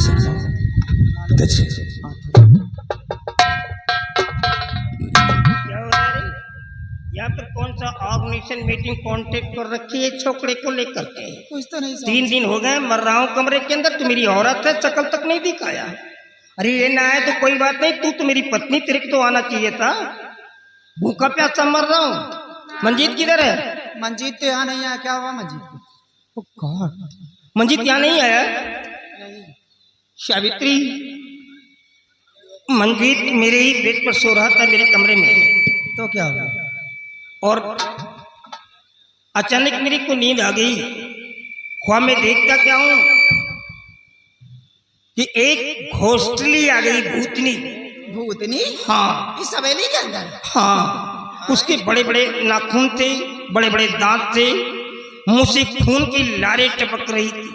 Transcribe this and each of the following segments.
सकता हूँ। पिताजी क्या हो रहा है? यहाँ पर कौन सा ऑर्गेनाइजेशन मीटिंग कांटेक्ट कर रखी है छोकरे को लेकर के? कुछ तो नहीं 3 दिन हो गए मर रहा हूँ कमरे के अंदर। तू मेरी औरत है, शक्ल तक नहीं दिखाया। अरे ये ना आए तो कोई बात नहीं, तू तो मेरी पत्नी, तेरे को तो आना चाहिए था। भूखा प्यासा मर रहा हूँ। मंजीत किधर है? मंजीत तो यहाँ नहीं आया। क्या हुआ मंजीत को? मंजीत यहाँ नहीं आया? सावित्री, मंजीत मेरे ही बेड पर सो रहा था मेरे कमरे में। तो क्या हुआ? और अचानक मेरी को नींद आ गई। ख्वाब में देखता क्या हूं कि एक घोस्टली आ गई, भूतनी। भूतनी? हाँ, इस हवेली के अंदर? हाँ। उसके बड़े बड़े नाखून थे, बड़े बड़े दांत थे, मुंह से खून की लारें टपक रही थी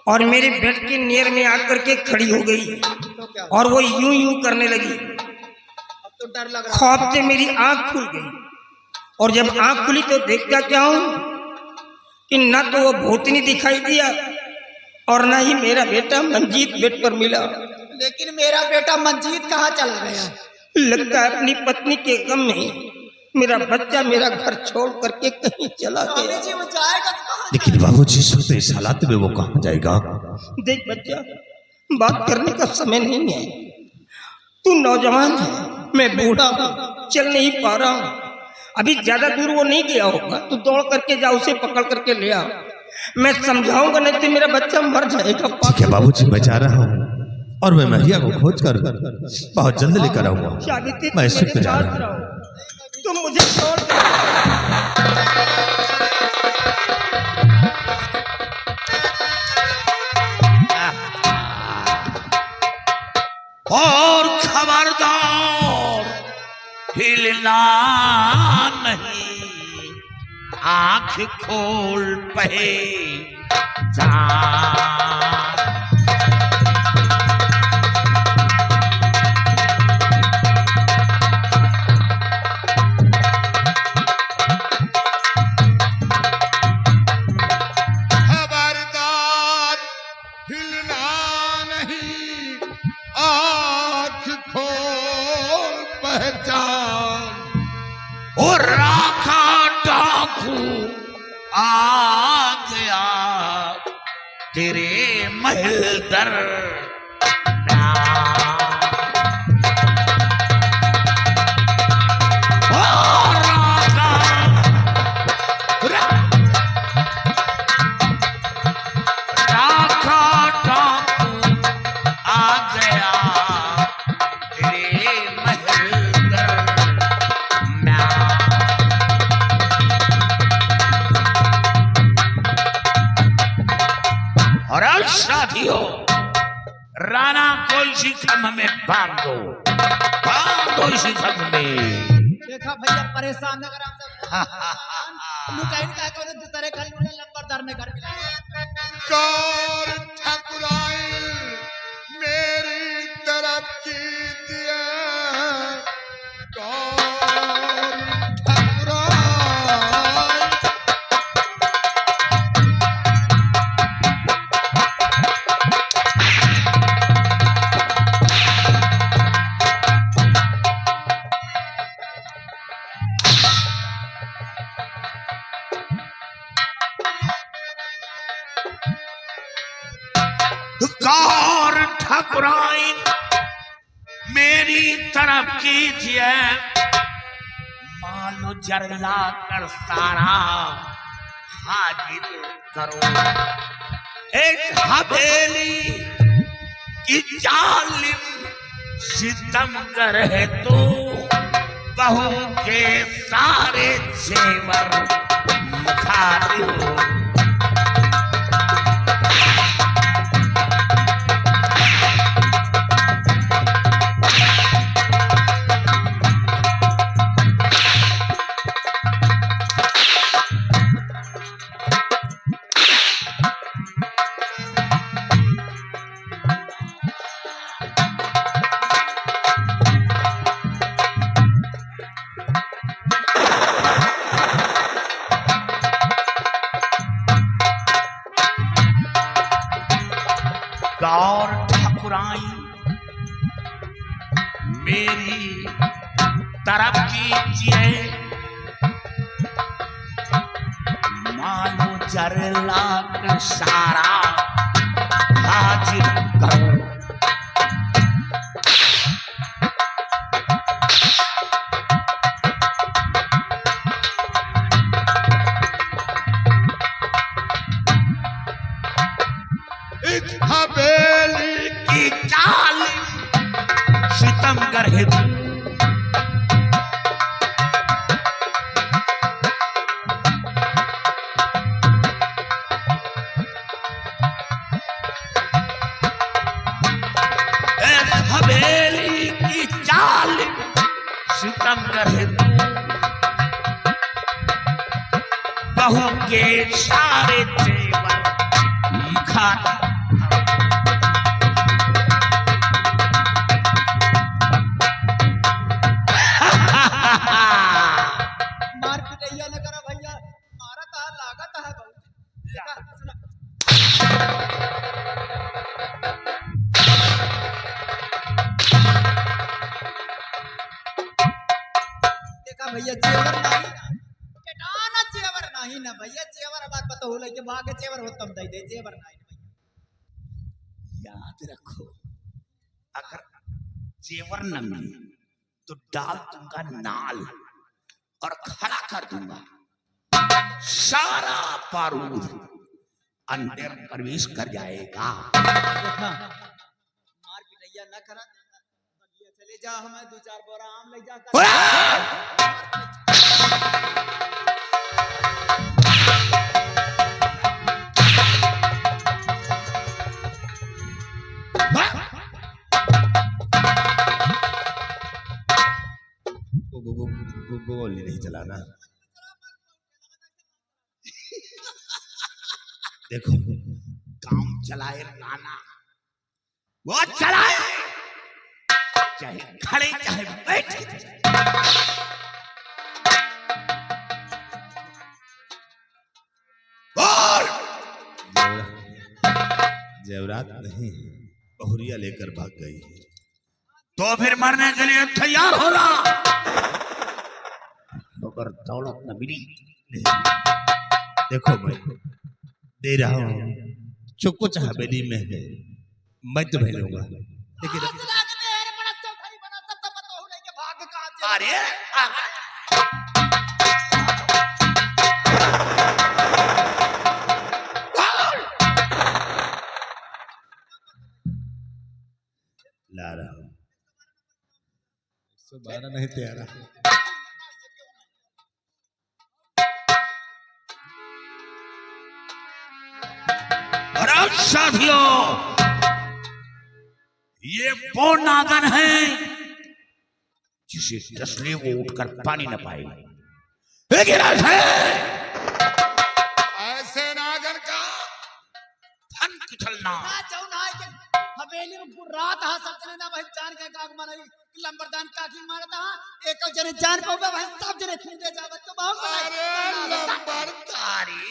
और मेरे बेड के नियर में आकर के खड़ी हो गई। तो क्या? और वो यूं यूं करने लगी। अब तो डर लग रहा ख्वाब से मेरी आंख खुल गई और जब आंख खुली तो देखता क्या हूं कि ना तो वो भूतनी दिखाई दिया और ना ही मेरा बेटा मंजीत बेड पर मिला। लेकिन मेरा बेटा मंजीत कहाँ चला गया? लगता है अपनी पत्नी के गम में मेरा बच्चा मेरा घर छोड़ करके कहीं चला गया। जी वो जाएगा तो कहाँ? लेकिन बाबूजी इस वक्त इस हालात में वो कहाँ जाएगा? देख बच्चा, बात करने का समय नहीं है। तू नौजवान है, मैं बूढ़ा हूँ, चल नहीं पा रहा हूँ। अभी ज्यादा दूर वो नहीं गया होगा, तू दौड़ करके जा, उसे पकड़ करके ले आ। मैं समझाऊंगा, नहीं तो मेरा बच्चा मर जाएगा। ठीक है बाबूजी, मैं जा रहा हूँ और मैं महिया को खोज कर बहुत जल्द लेकर आऊंगा। मैं इस वक्त जा रहा हूँ। तुम मुझे छोड़ दो। और खबरदार हिलना नहीं, आंख खोल पहचान। खबरदार हिलना नहीं, आंख खोल पहचान। और राखा डाकू आ गया तेरे महल दर। और साथियों, राणा को इसी खम्भ में बांध दो इसी खम्भ में। देखा भैया, परेशान न करा। लुकाइन का को तेरे घर में लंबरदार में घर मिला। कार ठकुराइन मेरी तरफ कीजिए, कार ठकुराइन। कार ठकुराइन मेरी तरफ कीजिए, मालो जरला कर सारा हाजिर करो। एक हवेली की जालिम सितमगर है तो बहू के सारे जेवर मुखातिब हो। गौर ठाकुराई मेरी तरफ कीजिए, मानो जरला का सारा हाजिर करो। इस हवेली की चाल सितमगर है तू, हवेली की चाल सितमगर है तू, बहू के सारे जेवर खाता। मार पिटैया न करा भैया, मारा कहा लागत है बहुत। देखा भैया जेवर नहीं केटाना जेवर नहीं ना भैया, जेवर बात बता हो लगे भागे जेवर हो तब दे दे, जेवर नहीं भैया। याद रखो, अगर जेवर न मिले तो डाल दूंगा नाल और खड़ा कर दूंगा, सारा बारूद अंदर प्रवेश कर जाएगा। देखा मार पिटैया न करा भैया, चले जा हमें 2-4 बोरा आम ले जा। गोली नहीं चलाना। देखो काम चलाए राना, वो चलाए चाहे खड़े चाहे बैठे। बोल। जेवरात नहीं, बहुरिया लेकर भाग गई। तो फिर मरने के लिए तैयार होना, अगर दौलत न मिली। देखो मैं दे रहा हूँ, जो कुछ हवेली में है मैं तुम्हें दूंगा, लेकिन अरे ला रहा हूँ। 112 नहीं तेरा। साथियों, ये वो नागन है जिसे डसले वो उठकर पानी न पाए, लेकिन ऐसे नागन का धन कुचलना। हवेली में रात हा सब जने ना भाई जान के काग मारे लंबरदान काकी मारता एक जने जान पाओगे भाई सब जने खून दे जावे तो बहुत अरे लंबरदारी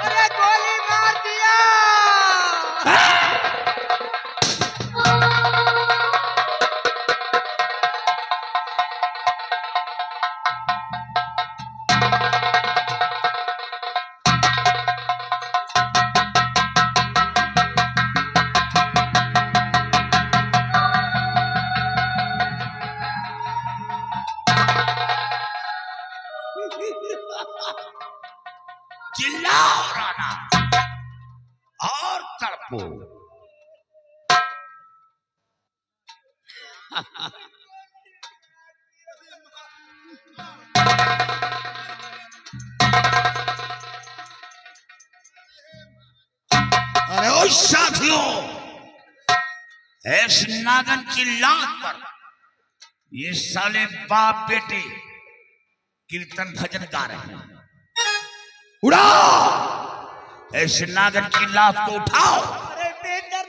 अरे गोली मार दिया। चिल्लाओ राना और तड़पो। अरे ओ साथियों, इस नागन की लात पर ये साले बाप बेटे कीर्तन भजन गा रहे हैं। उड़ाओ इस नागन की लाश को, उठाओ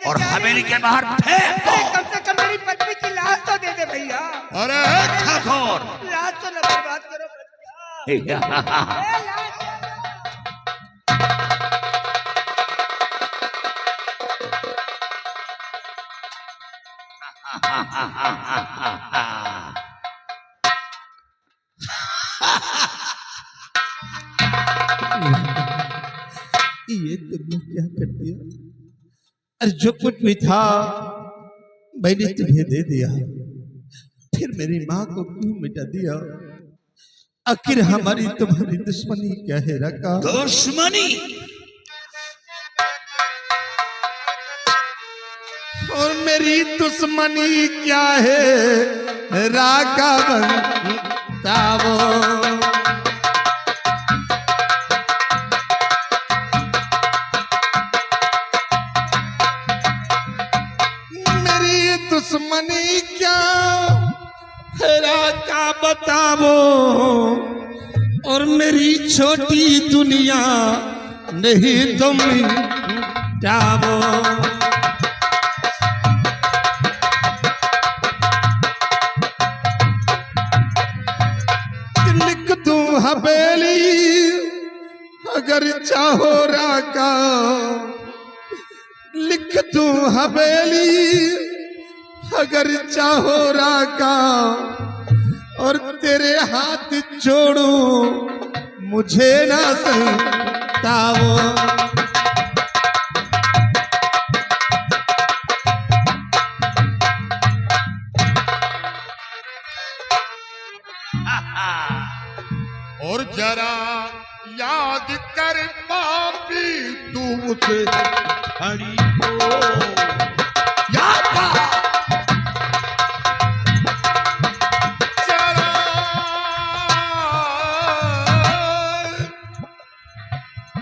और हवेली के बाहर फेंक दो। कम से कम मेरी पत्नी की लाश तो दे दे भैया। अरे ठाकुर लाज तो न बर्बाद करो बच्चा। ए, लाज ये तुमने क्या कर दिया? अरे जो कुछ भी था मैंने तुम्हें दे दिया, फिर मेरी माँ को क्यों मिटा दिया? आखिर हमारी तुम्हारी दुश्मनी क्या है रका? दुश्मनी और मेरी दुश्मनी क्या है राका बताओ? मेरी दुश्मनी क्या है राका बताओ? और मेरी छोटी दुनिया नहीं तुम जाओ। लिख दूं हवेली अगर चाहो राका, लिख दूं हवेली अगर चाहो राका, और तेरे हाथ जोड़ो मुझे ना सताओ। और जरा याद कर पापी तू उसे हरी को याद कर। जरा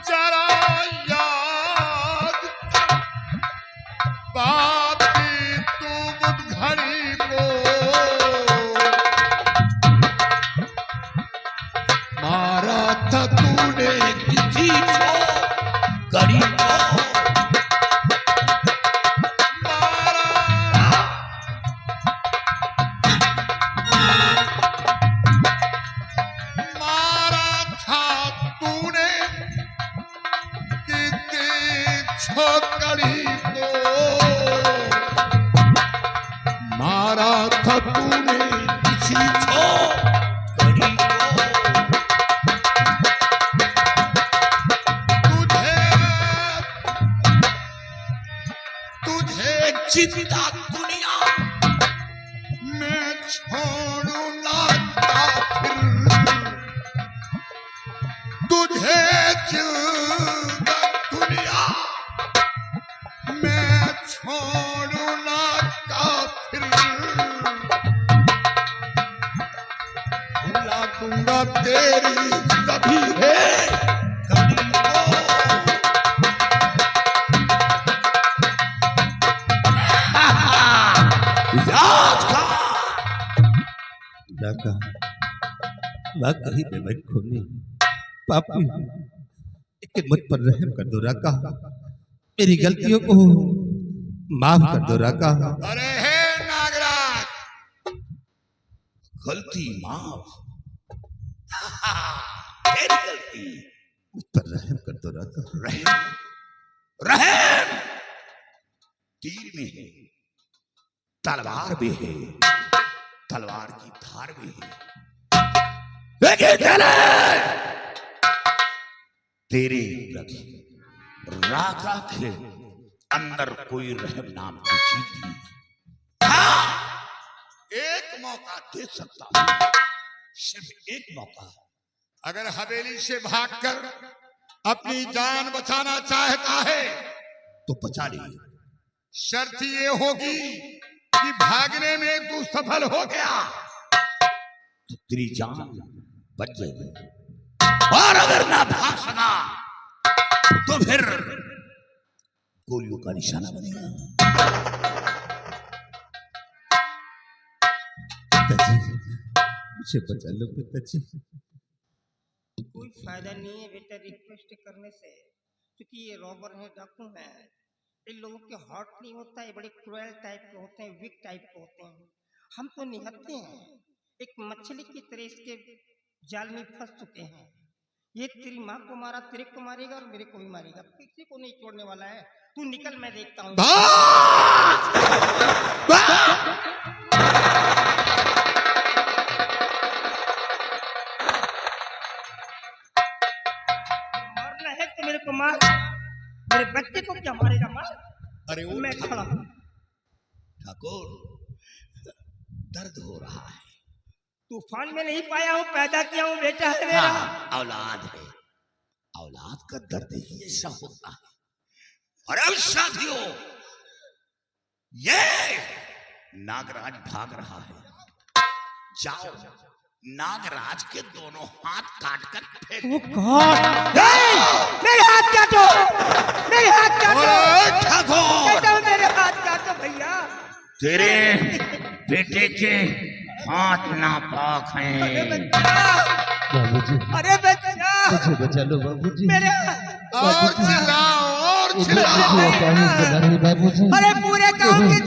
जरा याद कर पापी तू उस घड़ी को मारा था तूने किसी को कड़ी को मारा था तूने किसी छोकरी को मारा था तूने किसी छोकरी को जिंदा दुनिया में छोड़ू लाता फिर तुझे जिंदा दुनिया में छोड़ू लाता फिर भुला दूंगा तेरी सभी है कड़ी को। राका वाकई में मैं खूनी पापी, लेकिन मुझ पर रहम कर दो राका, मेरी गलतियों को माफ कर दो राका। अरे हे नागराज, गलती माफ तेरी गलती, मुझ पर रहम कर दो राका। रहम रहम तीर में है, तलवार भी है, तलवार की धार भी है, लेकिन तेरे प्रति राका के अंदर कोई रहम नाम की चीज नहीं। हाँ, एक मौका दे सकता हूं, सिर्फ एक मौका। अगर हवेली से भागकर अपनी जान बचाना चाहता है तो बचा ले। शर्त ये होगी कि भागने में तू सफल हो गया तो तेरी जान बच जाएगी, और अगर ना भाग सका तो फिर गोलियों का निशाना बनेगा। पिताजी मुझे बचा लो पिताजी। कोई फायदा नहीं है बेटा रिक्वेस्ट करने से, क्योंकि ये रॉबर है, डाकू है। इन लोगों के हॉट नहीं होता है, बड़े क्रूएल टाइप के होते हैं, वीक टाइप के होते हैं। हम तो निहत्थे हैं, एक मछली की तरह इसके जाल में फंस चुके हैं। ये तेरी माँ को मारा, तेरे को मारेगा और मेरे को भी मारेगा, किसी को नहीं छोड़ने वाला है। तू निकल, मैं देखता हूँ। मारना है तो मेरे को मार, मेरे बच्चे को क्या मारेगा? मार। अरे वो मैं खड़ा हूँ। ठाकुर, दर्द हो रहा है। तूफान में नहीं पाया हूँ, पैदा किया हूँ, बेटा है मेरा। हाँ, औलाद है, औलाद का दर्द ही ऐसा होता है। अरे साथियों, ये नागराज भाग रहा है, जाओ नागराज के दोनों हाथ काट कर फेंक। मेरे हाथ काटो, मेरे हाथ काटो, ठाकुर, मेरे हाथ काटो भैया। तेरे बेटे के हाथ नापाक हैं। बाबूजी, अरे बच्चा, मुझे बचा लो बाबूजी। मेरे और चिल्लाओ, और चिल्लाओ। बाबूजी, अरे पूरे गांव की